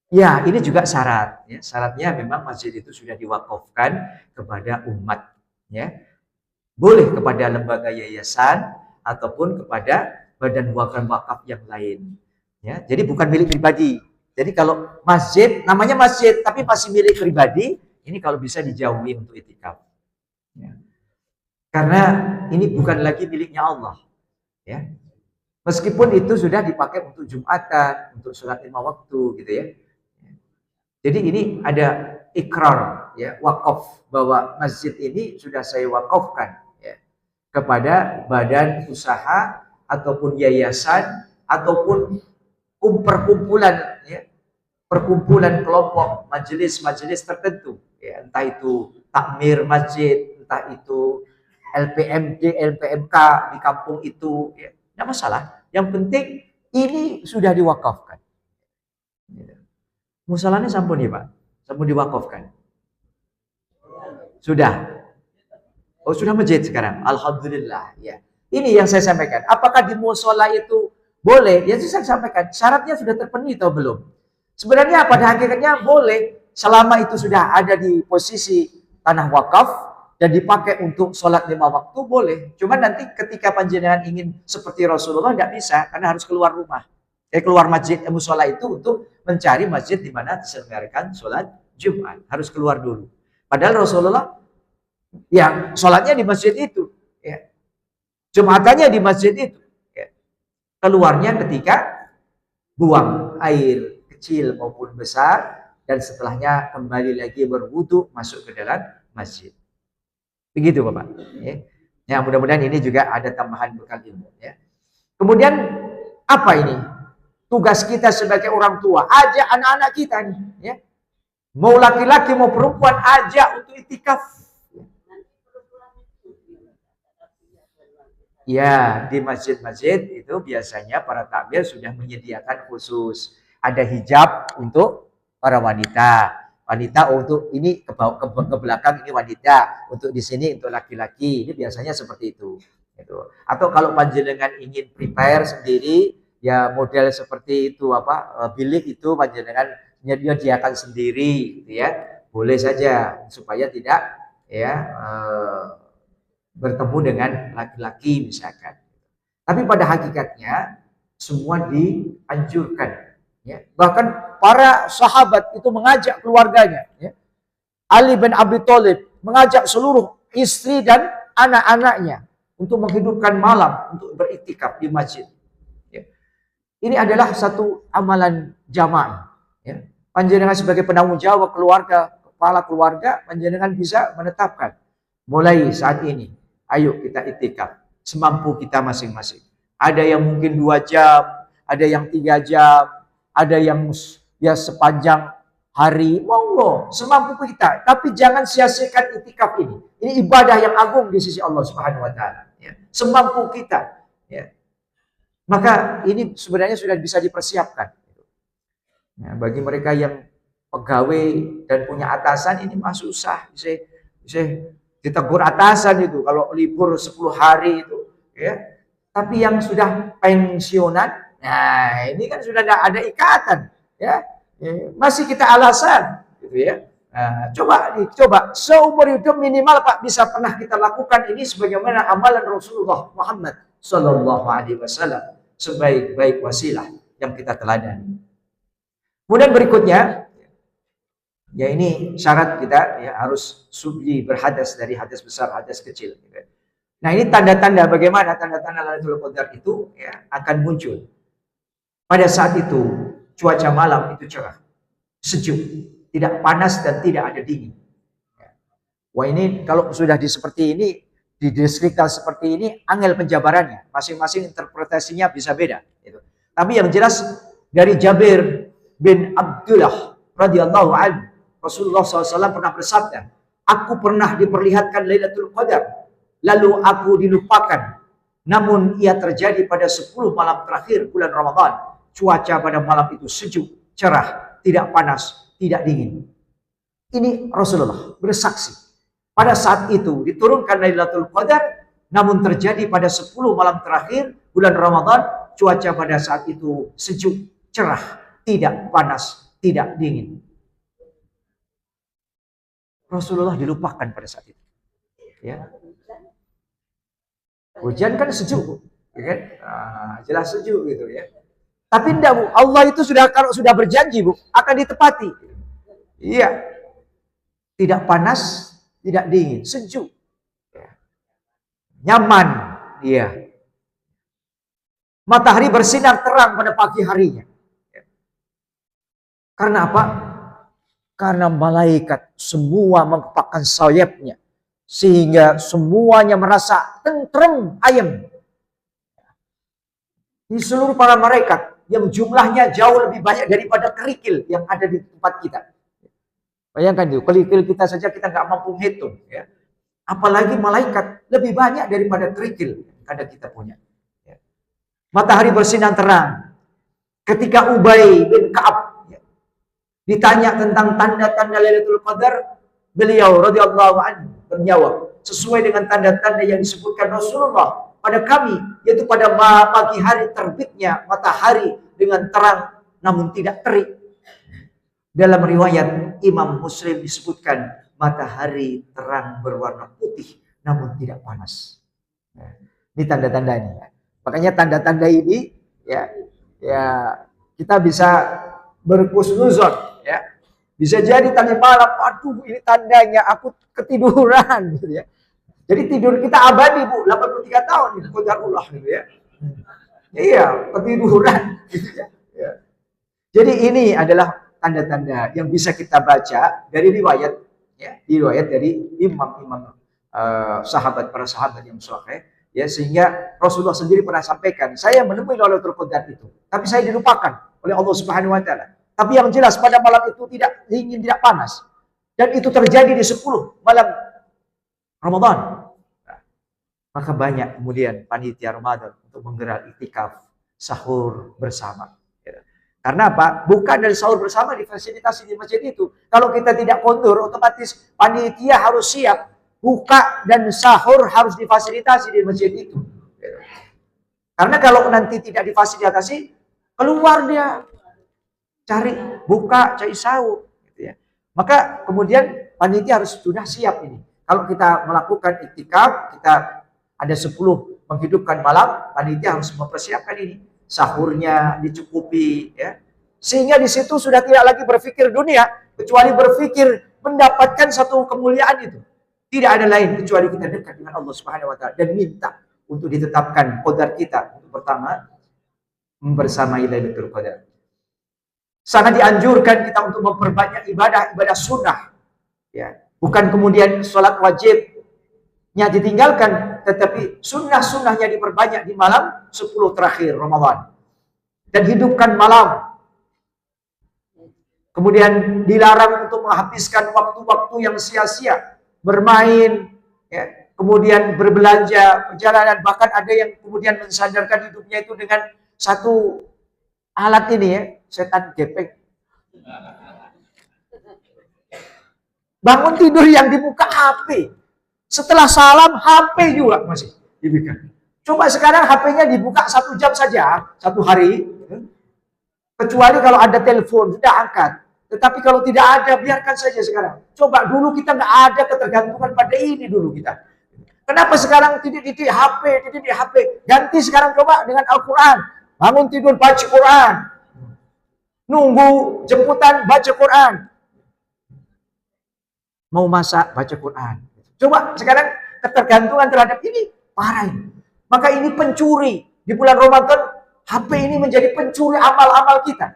Ya, ini juga syarat. Ya. Syaratnya memang masjid itu sudah diwakafkan kepada umat. Ya. Boleh kepada lembaga yayasan ataupun kepada badan wakaf yang lain. Ya, jadi bukan milik pribadi. Jadi kalau masjid, namanya masjid tapi masih milik pribadi, ini kalau bisa dijauhi untuk itikaf. Ya. Karena ini bukan lagi miliknya Allah. Ya. Meskipun itu sudah dipakai untuk Jumatan, untuk sholat 5 waktu, gitu ya. Jadi ini ada ikrar, ya, wakaf bahwa masjid ini sudah saya wakafkan. Kepada badan usaha ataupun yayasan ataupun perkumpulan, ya, perkumpulan kelompok majelis-majelis tertentu, ya, entah itu takmir masjid, entah itu LPMD, LPMK di kampung itu, ya, tidak masalah. Yang penting ini sudah diwakafkan. Musolanya sampun ya, Pak, sampun diwakafkan. Sudah. Oh, sudah masjid sekarang. Alhamdulillah. Ya. Ini yang saya sampaikan. Apakah di musola itu boleh? Ya, saya sampaikan. Syaratnya sudah terpenuhi atau belum? Sebenarnya pada hakikatnya boleh. Selama itu sudah ada di posisi tanah wakaf dan dipakai untuk sholat 5 waktu, boleh. Cuma nanti ketika panjenengan ingin seperti Rasulullah, tidak bisa. Karena harus keluar rumah. Keluar masjid musola itu untuk mencari masjid di mana diselenggarakan sholat Jumat. Harus keluar dulu. Padahal Rasulullah yang sholatnya di masjid itu, ya. Jumatannya di masjid itu. Ya. Keluarnya ketika buang air kecil maupun besar, dan setelahnya kembali lagi berwudu masuk ke dalam masjid. Begitu Bapak. Ya, ya mudah-mudahan ini juga ada tambahan bekal ilmu. Ya. Kemudian apa ini? Tugas kita sebagai orang tua, ajak anak-anak kita nih, ya. Mau laki-laki mau perempuan, ajak untuk itikaf. Ya, di masjid-masjid itu biasanya para takmir sudah menyediakan khusus. Ada hijab untuk para wanita. Wanita untuk ini ke belakang ini wanita. Untuk di sini untuk laki-laki. Ini biasanya seperti itu. Gitu. Atau kalau panjenengan ingin prepare sendiri, ya model seperti itu bilik itu panjenengan menyediakan sendiri, gitu ya. Boleh saja supaya tidak ya bertemu dengan laki-laki misalkan. Tapi pada hakikatnya semua dianjurkan. Ya. Bahkan para sahabat itu mengajak keluarganya. Ya. Ali bin Abi Thalib mengajak seluruh istri dan anak-anaknya untuk menghidupkan malam untuk beriktikaf di masjid. Ya. Ini adalah satu amalan jamaah. Ya. Panjenengan sebagai penanggung jawab keluarga, kepala keluarga, panjenengan bisa menetapkan mulai saat ini. Ayo kita iktikaf semampu kita masing-masing. Ada yang mungkin 2 jam, ada yang 3 jam, ada yang ya sepanjang hari. Monggo, semampu kita. Tapi jangan sia-siakan iktikaf ini. Ini ibadah yang agung di sisi Allah Subhanahu wa taala, ya. Semampu kita, ya. Maka ini sebenarnya sudah bisa dipersiapkan. Ya, bagi mereka yang pegawai dan punya atasan ini mah susah. Bisa ditegur atasan itu kalau libur 10 hari itu, ya. Tapi yang sudah pensiunan, nah ini kan sudah ada ikatan, ya. Masih kita alasan, gitu ya. Nah, coba seumur hidup minimal Pak bisa pernah kita lakukan ini sebagaimana amalan Rasulullah Muhammad Sallallahu Alaihi Wasallam, sebaik-baik wasilah yang kita teladani. Kemudian berikutnya, ya ini syarat kita ya harus subli berhadas dari hadas besar, hadas kecil. Nah ini tanda-tanda bagaimana tanda-tanda Lailatul Qadar itu ya akan muncul. Pada saat itu cuaca malam itu cerah, sejuk, tidak panas dan tidak ada dingin. Wah ini kalau sudah seperti ini, dideskripsikan seperti ini, angel penjabarannya, masing-masing interpretasinya bisa beda. Gitu. Tapi yang jelas dari Jabir bin Abdullah radhiyallahu anhu, Rasulullah SAW pernah bersabda, aku pernah diperlihatkan Lailatul Qadar, lalu aku dilupakan. Namun ia terjadi pada 10 malam terakhir bulan Ramadan. Cuaca pada malam itu sejuk, cerah, tidak panas, tidak dingin. Ini Rasulullah bersaksi. Pada saat itu diturunkan Lailatul Qadar, namun terjadi pada 10 malam terakhir bulan Ramadan. Cuaca pada saat itu sejuk, cerah, tidak panas, tidak dingin. Rasulullah dilupakan pada saat itu. Ya. Hujan kan sejuk, ya kan? Nah, jelas sejuk gitu ya. Tapi enggak Bu, Allah itu kalau sudah berjanji Bu, akan ditepati. Iya. Tidak panas, tidak dingin, sejuk. Ya. Nyaman dia. Matahari bersinar terang pada pagi harinya. Ya. Karena apa? Karena malaikat semua mengepakkan sayapnya. Sehingga semuanya merasa tentrem, ayem. Di seluruh para malaikat yang jumlahnya jauh lebih banyak daripada kerikil yang ada di tempat kita. Bayangkan itu, kerikil kita saja kita nggak mampu hitung. Ya. Apalagi malaikat lebih banyak daripada kerikil yang ada kita punya. Ya. Matahari bersinar terang. Ketika Ubay bin Ka'ab ya, ditanya tentang tanda-tanda Lailatul Qadar, beliau radhiyallahu anhu menjawab sesuai dengan tanda-tanda yang disebutkan Rasulullah pada kami, yaitu pada pagi hari terbitnya matahari dengan terang namun tidak terik. Dalam riwayat Imam Muslim disebutkan matahari terang berwarna putih namun tidak panas. Nah, ini tanda-tandanya. Makanya tanda-tanda ini ya kita bisa berhusnuzon ya. Bisa jadi tadi malam, aduh ini tandanya aku ketiduran gitu ya. Jadi tidur kita abadi Bu, 83 tahun itu qadarullah gitu ya. Iya, ketiduran gitu ya. Ya. Jadi ini adalah tanda-tanda yang bisa kita baca dari riwayat ya, riwayat dari imam-imam sahabat, para sahabat yang saleh ya, sehingga Rasulullah sendiri pernah sampaikan, saya menemui Lailatul Qadar itu, tapi saya dilupakan oleh Allah Subhanahu wa taala. Tapi yang jelas pada malam itu tidak dingin, tidak panas. Dan itu terjadi di 10 malam Ramadan. Maka banyak kemudian panitia Ramadan untuk menggelar iktikaf sahur bersama. Karena apa? Bukan dari sahur bersama difasilitasi di masjid itu. Kalau kita tidak kondur, otomatis panitia harus siap. Buka dan sahur harus difasilitasi di masjid itu. Karena kalau nanti tidak difasilitasi, keluar dia cari buka, cari sahur. Gitu ya. Maka kemudian panitia harus sudah siap ini. Kalau kita melakukan iktikaf, kita ada 10 menghidupkan malam, panitia harus mempersiapkan ini. Sahurnya dicukupi ya. Sehingga di situ sudah tidak lagi berpikir dunia, kecuali berpikir mendapatkan satu kemuliaan itu. Tidak ada lain kecuali kita dekat dengan Allah Subhanahu wa taala dan minta untuk ditetapkan qadar kita. Untuk pertama, membersamai Lailatul Qadar. Sangat dianjurkan kita untuk memperbanyak ibadah sunnah. Ya. Bukan kemudian sholat wajibnya ditinggalkan, tetapi sunnah-sunnahnya diperbanyak di malam 10 terakhir Ramadan. Dan hidupkan malam. Kemudian dilarang untuk menghabiskan waktu-waktu yang sia-sia. Bermain, ya. Kemudian berbelanja, perjalanan. Bahkan ada yang kemudian mensandarkan hidupnya itu dengan satu alat ini ya, setan gepeng. Bangun tidur yang dibuka HP. Setelah salam HP juga masih dibuka. Coba sekarang HP-nya dibuka 1 jam saja, 1 hari. Kecuali kalau ada telepon, sudah angkat. Tetapi kalau tidak ada, biarkan saja sekarang. Coba dulu kita nggak ada ketergantungan pada ini dulu kita. Kenapa sekarang titik-titik HP, titik-titik HP? Ganti sekarang coba dengan Al-Quran. Bangun tidur baca Quran. Nunggu jemputan baca Quran. Mau masak baca Quran. Coba sekarang ketergantungan terhadap ini parah ini. Maka ini pencuri. Di bulan Ramadan HP ini menjadi pencuri amal-amal kita.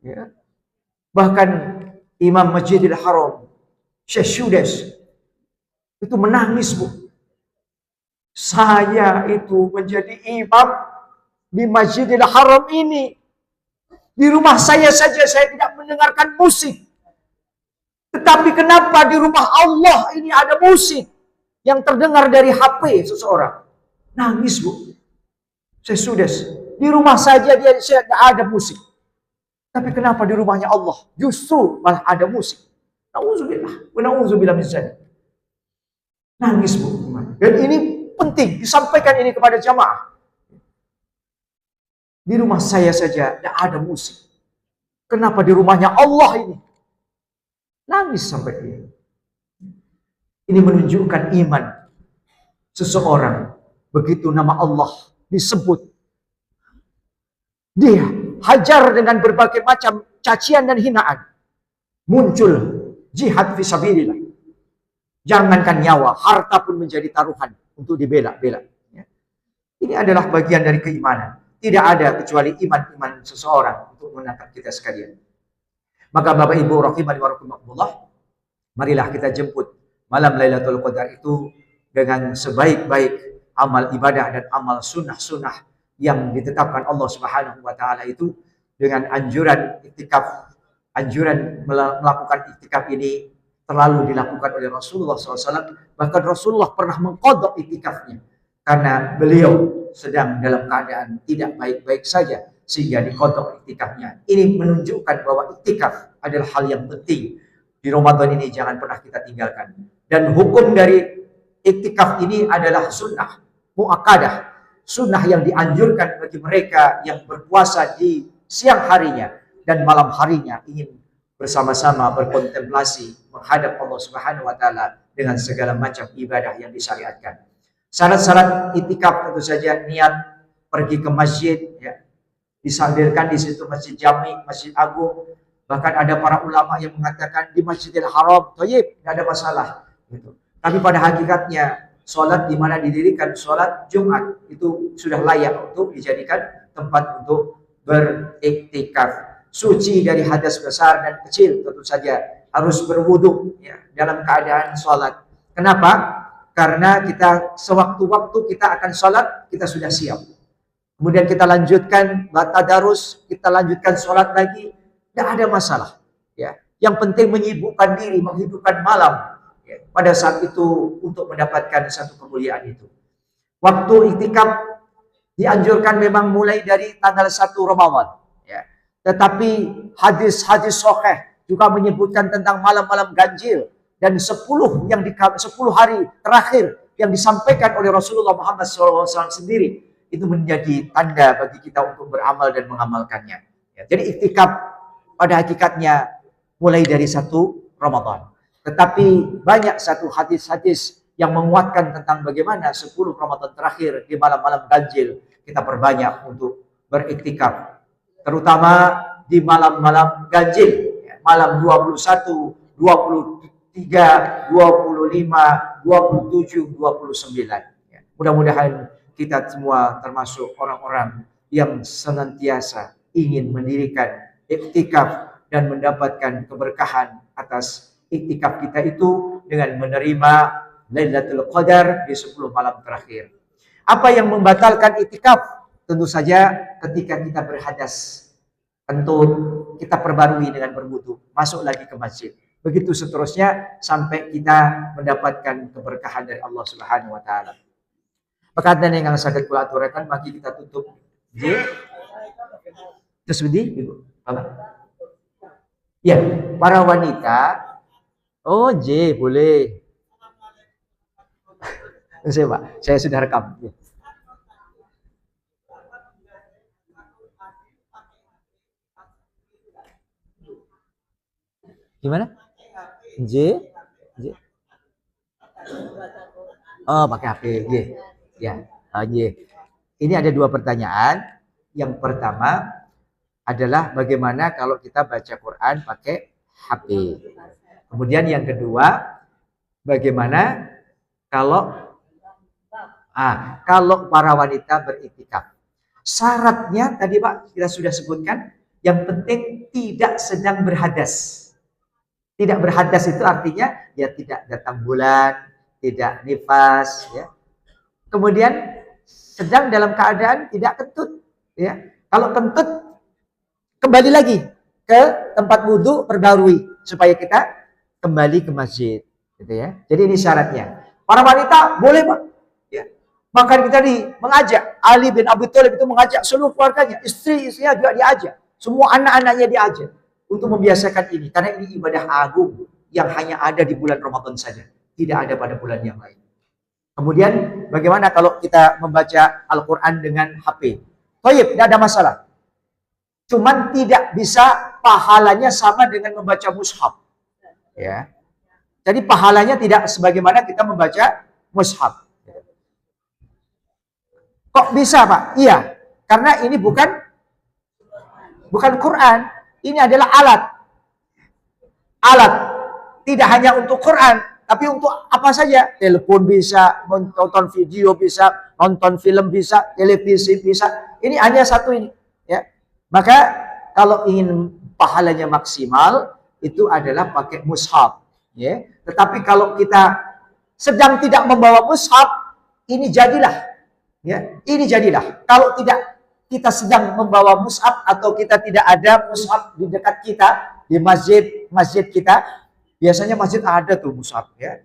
Ya. Bahkan Imam Masjidil Haram Syekh Syudes itu menangis Bu. Saya itu menjadi imam di Masjidil Haram ini. Di rumah saya saja saya tidak mendengarkan musik. Tetapi kenapa di rumah Allah ini ada musik yang terdengar dari HP seseorang? Nangis Bu. Saya sudah di rumah saja saya tidak ada musik. Tapi kenapa di rumahnya Allah justru malah ada musik? Nauzubillah, nauzubillah min dzalik. Nangis Bu. Dan ini penting disampaikan ini kepada jamaah. Di rumah saya saja tidak ada musik. Kenapa di rumahnya Allah ini? Nangis sampai ini. Ini menunjukkan iman seseorang. Begitu nama Allah disebut, dia hajar dengan berbagai macam cacian dan hinaan. Muncul jihad fisabilillah. Jangankan nyawa, harta pun menjadi taruhan untuk dibela-bela. Ini adalah bagian dari keimanan. Tidak ada kecuali iman-iman seseorang untuk menangkap kita sekalian. Maka Bapak Ibu rahimani wa rahimakumullah, marilah kita jemput malam Lailatul Qadar itu dengan sebaik-baik amal ibadah dan amal sunnah-sunnah yang ditetapkan Allah Subhanahu wa taala itu, dengan anjuran iktikaf. Anjuran melakukan iktikaf ini terlalu dilakukan oleh Rasulullah SAW. Bahkan Rasulullah pernah mengqadha iktikafnya karena beliau sedang dalam keadaan tidak baik-baik saja sehingga diqadha iktikafnya. Ini menunjukkan bahwa iktikaf adalah hal yang penting. Di Ramadan ini jangan pernah kita tinggalkan. Dan hukum dari iktikaf ini adalah sunnah muakkadah. Sunnah yang dianjurkan bagi mereka yang berpuasa di siang harinya dan malam harinya ingin bersama-sama berkontemplasi menghadap Allah Subhanahu wa taala dengan segala macam ibadah yang disyariatkan. Syarat-syarat iktikaf tentu saja niat pergi ke masjid ya. Disandarkan di situ Masjid Jami, Masjid Agung, Bahkan ada para ulama yang mengatakan di Masjidil Haram, thayyib, tidak ada masalah. Gitu. Tapi pada hakikatnya, sholat di mana didirikan sholat Jumat itu sudah layak untuk dijadikan tempat untuk beriktikaf. Suci dari hadas besar dan kecil, tentu saja harus berwudu ya, dalam keadaan sholat. Kenapa? Karena kita sewaktu-waktu kita akan sholat, kita sudah siap. Kemudian kita lanjutkan tadarus, kita lanjutkan sholat lagi, tidak ada masalah. Ya, yang penting menyibukkan diri, menghidupkan malam ya, pada saat itu untuk mendapatkan satu kemuliaan itu. Waktu iktikaf dianjurkan memang mulai dari tanggal 1 Ramadan. Ya. Tetapi hadis-hadis sahih juga menyebutkan tentang malam-malam ganjil dan 10 hari terakhir yang disampaikan oleh Rasulullah Muhammad SAW sendiri. Itu menjadi tanda bagi kita untuk beramal dan mengamalkannya. Ya, jadi iktikaf pada hakikatnya mulai dari 1 Ramadan. Tetapi banyak satu hadis-hadis yang menguatkan tentang bagaimana 10 Ramadan terakhir di malam-malam ganjil kita perbanyak untuk beriktikaf. Terutama di malam-malam ganjil. Ya, malam 21, 23, 25, 27, 29. Ya, mudah-mudahan kita semua termasuk orang-orang yang senantiasa ingin mendirikan iktikaf dan mendapatkan keberkahan atas iktikaf kita itu dengan menerima Lailatul Qadar di 10 malam terakhir. Apa yang membatalkan iktikaf? Tentu saja ketika kita berhadas. Tentu kita perbarui dengan berwudu, masuk lagi ke masjid. Begitu seterusnya sampai kita mendapatkan keberkahan dari Allah Subhanahu wa taala. Perkataan yang sangat kula aturaken mari kita tutup. J. Terus bedi, Ibu. Apa? Ya, para wanita. Oh, J, boleh. Saya, Pak. Saya sudah rekam. Ya. Gimana? J? J. Oh, pakai HP. J. Ya, J. Ini ada 2 pertanyaan. Yang pertama adalah bagaimana kalau kita baca Quran pakai HP. Kemudian yang kedua, bagaimana kalau para wanita beriktikaf. Syaratnya tadi Pak kita sudah sebutkan, yang penting tidak sedang berhadas. Tidak berhadas itu artinya ya tidak datang bulan, tidak nifas, ya. Kemudian sedang dalam keadaan tidak kentut, ya. Kalau kentut kembali lagi ke tempat wudhu, perbarui supaya kita kembali ke masjid, gitu ya. Jadi ini syaratnya. Para wanita boleh Pak, ya. Bahkan kita mengajak Ali bin Abi Thalib itu mengajak seluruh keluarganya, istri-istrinya juga diajak, semua anak-anaknya diajak untuk membiasakan ini, karena ini ibadah agung yang hanya ada di bulan Ramadan saja, tidak ada pada bulan yang lain. Kemudian bagaimana kalau kita membaca Al-Quran dengan HP? Thayyib, tidak ada masalah. Cuman tidak bisa pahalanya sama dengan membaca mushaf. Ya. Jadi pahalanya tidak sebagaimana kita membaca mushaf. Kok bisa Pak? Iya, karena ini bukan Quran. Ini adalah alat. Alat. Tidak hanya untuk Quran, tapi untuk apa saja. Telepon bisa, nonton video bisa, nonton film bisa, televisi bisa. Ini hanya satu ini. Ya. Maka kalau ingin pahalanya maksimal, itu adalah pakai mushaf. Ya. Tetapi kalau kita sedang tidak membawa mushaf, ini jadilah. Ya. Ini jadilah. Kalau tidak kita sedang membawa mushaf atau kita tidak ada mushaf di dekat kita, di masjid kita, biasanya masjid ada tuh mushaf ya.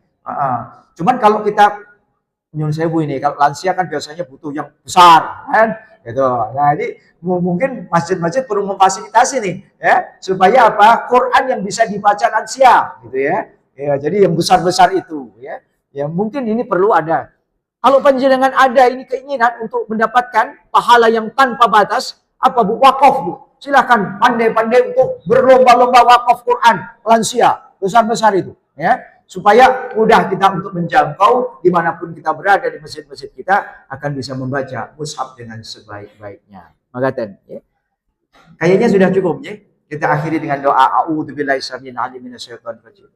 Cuman kalau kita nyun sewu ini, kalau lansia kan biasanya butuh yang besar kan gitu. Nah, ini mungkin masjid-masjid perlu memfasilitasi nih ya, supaya apa? Quran yang bisa dibaca lansia gitu ya. Ya, jadi yang besar-besar itu ya. Ya mungkin ini perlu ada. Kalau panjenengan ada ini keinginan untuk mendapatkan pahala yang tanpa batas, apa Bu? Wakaf Bu. Silahkan pandai-pandai untuk berlomba-lomba wakaf Quran lansia besar-besar itu, ya, supaya mudah kita untuk menjangkau dimanapun kita berada di masjid-masjid kita akan bisa membaca mushaf dengan sebaik-baiknya. Magaten, ya. Kayaknya sudah cukup, ya. Kita akhiri dengan doa a'udzubillahi samil alim minasyaitonir rajim.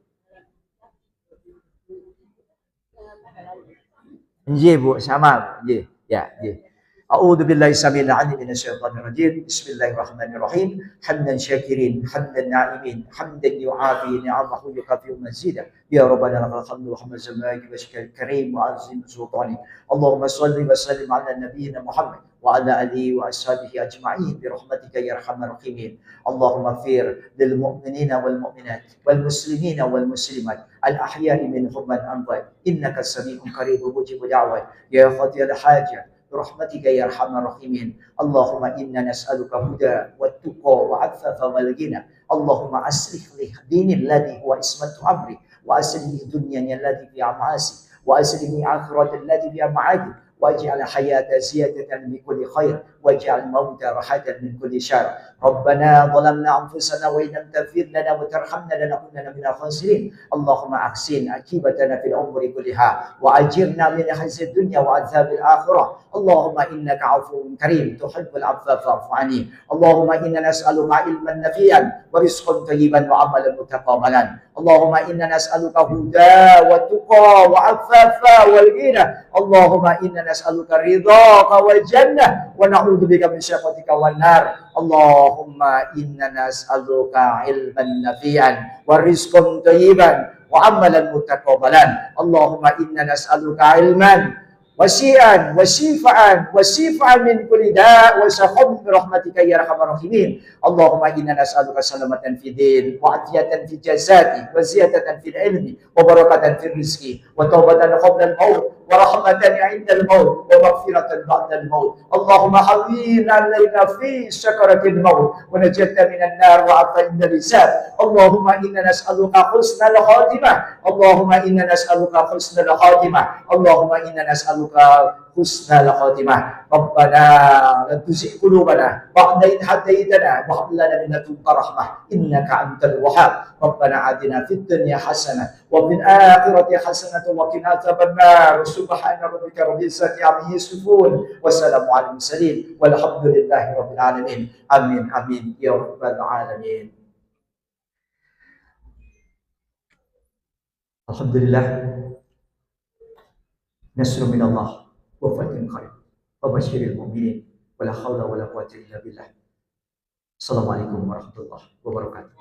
Nggih Bu, sama. Nggih. Ya, nggih. أعوذ بالله السميع العليم من الشيطان الرجيم بسم الله الرحمن الرحيم حمدا شاكرين حمدا نائمين حمدا يعافي نعمه يكافئ مزيدا يا ربنا لك الحمد وحمد زمانك وشكر الكريم وعظيم سلطانك اللهم صل وسلم على نبينا محمد وعلى اله واصحابه اجمعين برحمتك يا ارحم الراحمين اللهم اغفر للمؤمنين والمؤمنات والمسلمين والمسلمات الاحياء منهم من اموات انك السميع قريب مجيب دعوات يا قاضي الحاجه برحمتك يا ارحم الراحمين اللهم انا نسالك هدى والتقى والعفاف والغنى اللهم اصلح لي ديني الذي هو عصمة امري واصلح لي دنياي التي فيها معاصي واصلح لي اخرتي التي فيها معادي واجعل حياة زيادة من كل خير واجعل الموت راحة من كل شر ربنا ظلمنا أنفسنا وإن لم تغفر لنا وترحمنا لنكونن من الخاسرين اللهم أحسن عاقبتنا في الأمور كلها وأجرنا من خزي الدنيا وعذاب الآخرة اللهم إنك عفو كريم تحب العفو فاعف عني اللهم إنا نسألك علما نافعا ورزقا طيبا وعملا متقبلا اللهم إنا نسألك هدى والتقى وعفافا والغنى اللهم إنا نسألك رضاك والجنة ونعوذ بك من سخطك والنار اللهم إنا نسألك علما نافعا ورزقا طيبا وعملا متقبلا اللهم إنا نسألك علما وسيعا وشفاء من كل داء وسقم برحمتك يا ارحم الراحمين اللهم انا نسالك سلامة في الدين وعافية في الجسد وزيادة في العلم وبركة في الرزق وتوبة قبل الموت ورحمة عند الموت ومغفرة بعد الموت اللهم حوينا علينا في سكرة الموت ونجت من النار وعفى عند الحساب اللهم انا نسالك حسن الخاتمة اللهم انا نسالك حسن الخاتمة اللهم انا نسالك حسن الخاتمة ربنا لا تزغ قلوبنا بعد إذ هديتنا وهب لنا من لدنك رحمة إنك أنت الوهاب ربنا آتنا في الدنيا حسنة وفي الآخرة حسنة وقنا عذاب النار سبحان ربك رب العزة عما يصفون والسلام على المرسلين والحمد لله رب العالمين آمين آمين يا رب العالمين. Alhamdulillah nasrun minallah wa fathun qarib wa basyiril mu'minin wala haula wala quwwata illa billah. Assalamualaikum warahmatullahi wabarakatuh.